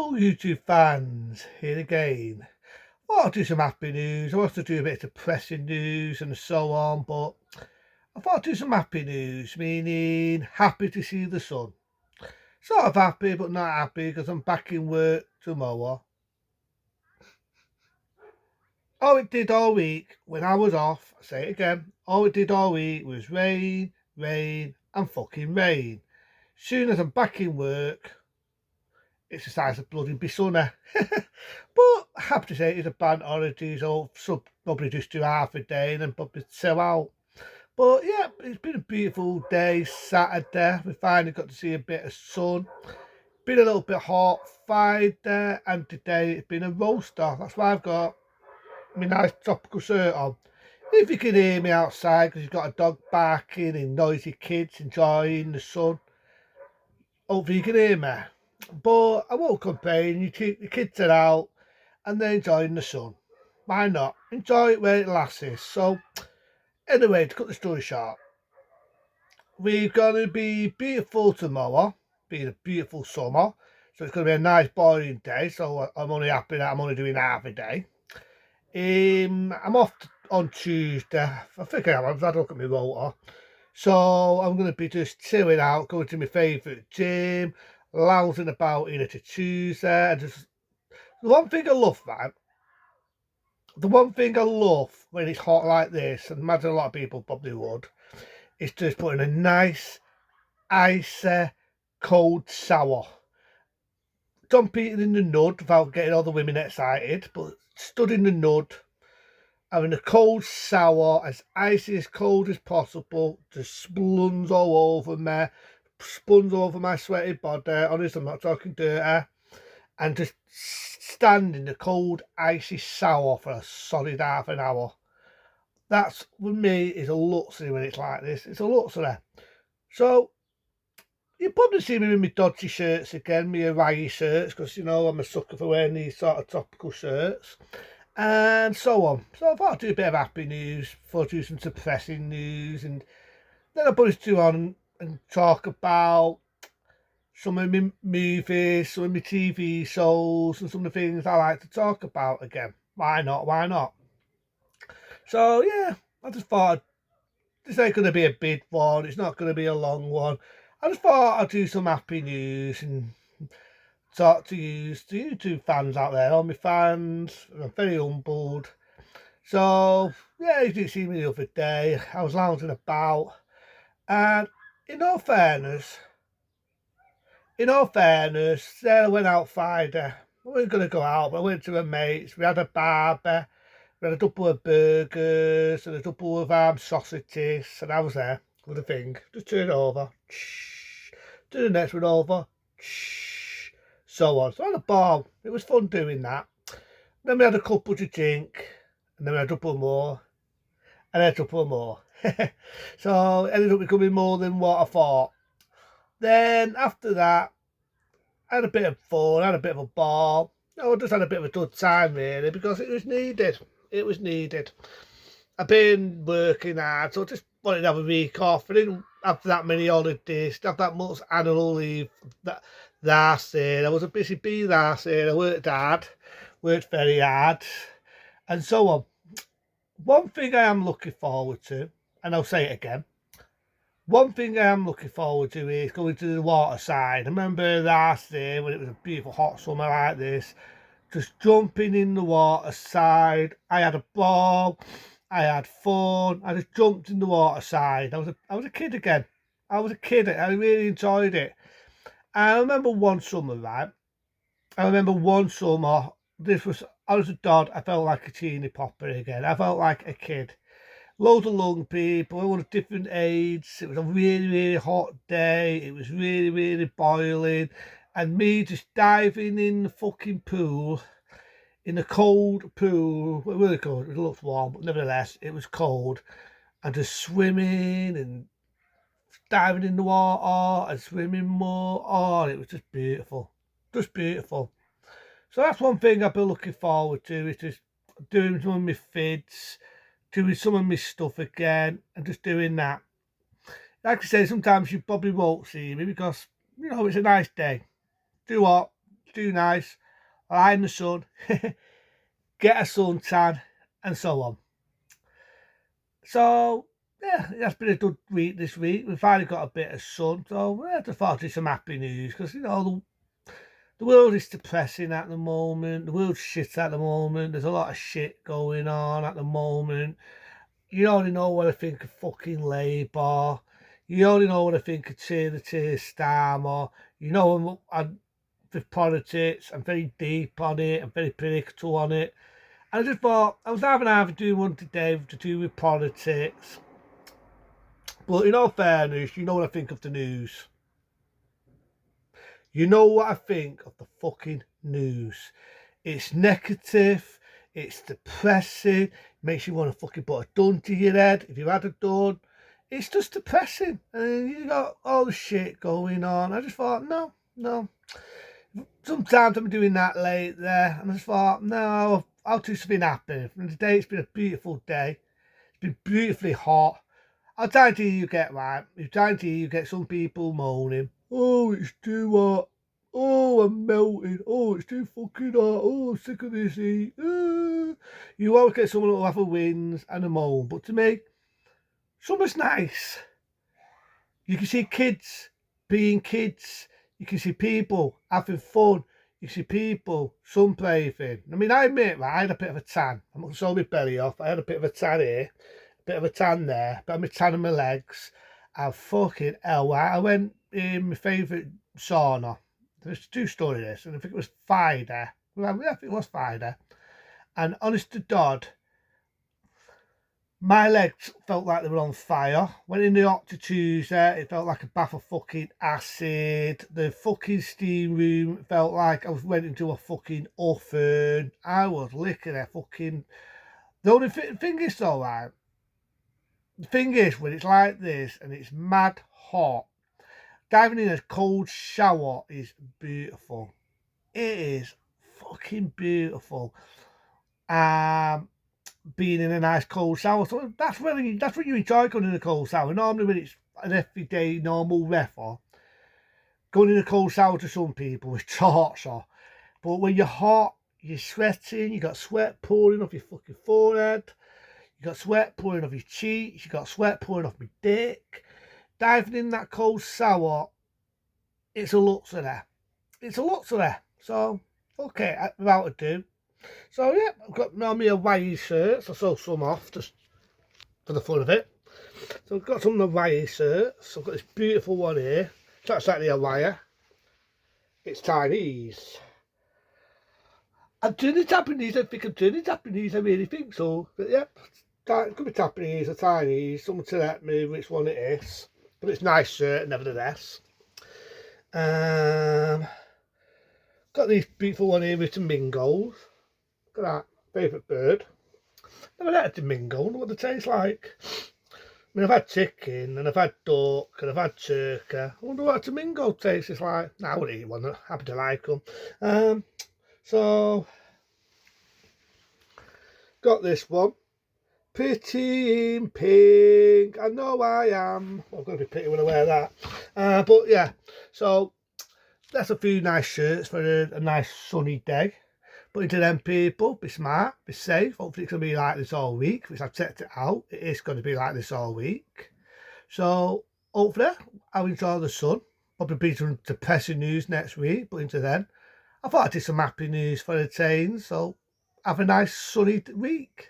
Hello YouTube fans, here again. I want to do some happy news. I want to do a bit of depressing news and so on, but I thought I'd do some happy news, meaning happy to see the sun. Sort of happy but not happy because I'm back in work tomorrow. All it did all week when I was off, I say it again, all it did all week was rain, rain and fucking rain. Soon as I'm back in work, it's decides to bloody be sunny. But I have to say it's a bank holiday, so probably just do half a day and then probably sell out. But yeah, it's been a beautiful day, Saturday. We finally got to see a bit of sun. Been a little bit hot Friday, and today it's been a roaster. That's why I've got my nice tropical shirt on. If you can hear me outside because you've got a dog barking and noisy kids enjoying the sun, hopefully you can hear me. But I won't complain. The kids are out and they're enjoying the sun. Why not? Enjoy it where it lasts. So, anyway, to cut the story short, we're going to be beautiful tomorrow, being a beautiful summer. So, it's going to be a nice, boring day. So, I'm only happy that I'm only doing half a day. I'm off on Tuesday. I think I am. I've had a look at my rotor. So, I'm going to be just chilling out, going to my favourite gym, lounging about in it a Tuesday, and just the one thing I love, man. The one thing I love when it's hot like this, and imagine a lot of people probably would, is just putting a nice, icy, cold shower. Dumping it in the nud without getting all the women excited, but stood in the nud, having a cold shower, as icy as cold as possible, just spluns all over me, spuns all over my sweaty body. Honestly, I'm not talking dirty. And just stand in the cold, icy shower for a solid half an hour. That's, with me, is a luxury when it's like this. It's a luxury. So, you probably see me with my dodgy shirts again, my Hawaii shirts, because, you know, I'm a sucker for wearing these sort of tropical shirts. And so on. So I thought I'd do a bit of happy news, before I do some depressing news, and then I'll put it to on and talk about some of my movies, some of my TV shows, and some of the things I like to talk about again. Why not? Why not? So, yeah, I just thought this ain't going to be a big one. It's not going to be a long one. I just thought I'd do some happy news and talk to you two fans out there, all my fans. I'm very humbled. So, yeah, you did see me the other day. I was lounging about. And in all fairness, Sarah went out Friday. We weren't going to go out, but I went to her mates. We had a barbie, we had a couple of burgers and a couple of sausages, and I was there with the thing. Just turn it over. Do the next one over. So on. So I had a ball. It was fun doing that. Then we had a couple to drink, and then we had a couple more, and then a couple more. So it ended up becoming more than what I thought. Then after that, I had a bit of fun, I had a bit of a ball. I just had a bit of a good time really because it was needed. It was needed. I've been working hard, so I just wanted to have a week off. I didn't have that many holidays, didn't have that much annual leave last year. I was a busy bee last year. I worked hard, worked very hard, and so on. One thing I am looking forward to, and I'll say it again, one thing I am looking forward to is going to the water side. I remember last year when it was a beautiful hot summer like this, just jumping in the water side. I had a ball, I had fun, I just jumped in the water side. I was a kid again. I was a kid, I really enjoyed it. I remember one summer, right? I was a dad, I felt like a teeny popper again. I felt like a kid. Loads of young people, all of different age. It was a really, really hot day. It was really, really boiling. And me just diving in the fucking pool, in the cold pool. Well, really cold. It looked warm, but nevertheless, it was cold. And just swimming and diving in the water and swimming more. Oh, it was just beautiful. Just beautiful. So that's one thing I've been looking forward to, is just doing some of my fids, doing some of my stuff again, and just doing that. Like I say, sometimes you probably won't see me because, you know, it's a nice day. Do what? do nice, lie in the sun, get a suntan, and so on. So, yeah, it's been a good week this week. We finally got a bit of sun, so I just thought it's some happy news because, you know, the world is depressing at the moment. The world's shit at the moment. There's a lot of shit going on at the moment. You only know what I think of fucking Labour. You only know what I think of Keir Starmer. You know I'm with politics. I'm very deep on it. I'm very political on it. And I just thought I was either doing one today to do with politics. But in all fairness, you know what I think of the news. You know what I think of the fucking news. It's negative. It's depressing. Makes you want to fucking put a gun to your head if you had a gun. It's just depressing. And you got all the shit going on. I just thought, no. Sometimes I'm doing that late there. And I just thought, no, I'll do something happy. And today it's been a beautiful day. It's been beautifully hot. I'm trying to hear you get right. I'm trying to hear you get some people moaning. Oh, it's too hot. Oh, I'm melting. Oh, it's too fucking hot. Oh, I'm sick of this heat. You always get someone who'll have a whinge and a moan. But to me, summer's nice. You can see kids being kids. You can see people having fun. You can see people sunbathing. I mean, I admit, right, I had a bit of a tan. I'm not going to show my belly off. I had a bit of a tan here. A bit of a tan there. But I'm tan on my legs. And fucking hell, right? I went in my favourite sauna. There's two stories this, and I think it was Friday. Well, yeah, I think it was Friday. And honest to God, my legs felt like they were on fire. Went in the hot to Tuesday, it felt like a bath of fucking acid. The fucking steam room felt like I went into a fucking oven. I was licking a fucking... The only thing is though, right? The thing is, when it's like this and it's mad hot, diving in a cold shower is beautiful. It is fucking beautiful. Being in a nice cold shower. So that's when you enjoy going in a cold shower. Normally when it's an everyday normal weather, going in a cold shower to some people is torture. But when you're hot, you're sweating, you got sweat pouring off your fucking forehead, you got sweat pouring off your cheeks, you got sweat pouring off my dick. Diving in that cold shower, it's a luxury. It's a luxury. So, okay, without ado. So, yeah, I've got me Hawaii shirts. I sold some off just for the fun of it. So, I've got some Hawaii shirts. I've got this beautiful one here. It's not exactly Hawaii. It's Chinese. I'm turning Japanese. I think I'm turning Japanese. I really think so. But, yeah, it could be Japanese or Chinese. Someone tell me which one it is. But it's a nice shirt, nevertheless. Got this beautiful one here with Domingos. Look at that, favourite bird. Never had a Domingo, I wonder what they taste like. I mean, I've had chicken, and I've had duck, and I've had turkey. I wonder what a Domingo tastes like. I would eat one, happy to like them. So, got this one. Pretty in pink. I know I am. I'm going to be pretty when I wear that. But yeah, so that's a few nice shirts for a nice sunny day. But into them people, be smart, be safe. Hopefully it's going to be like this all week, which I've checked it out. It is going to be like this all week. So hopefully I'll enjoy the sun. Probably be some depressing news next week, but into then, I thought I'd do some happy news for the teens. So have a nice sunny week.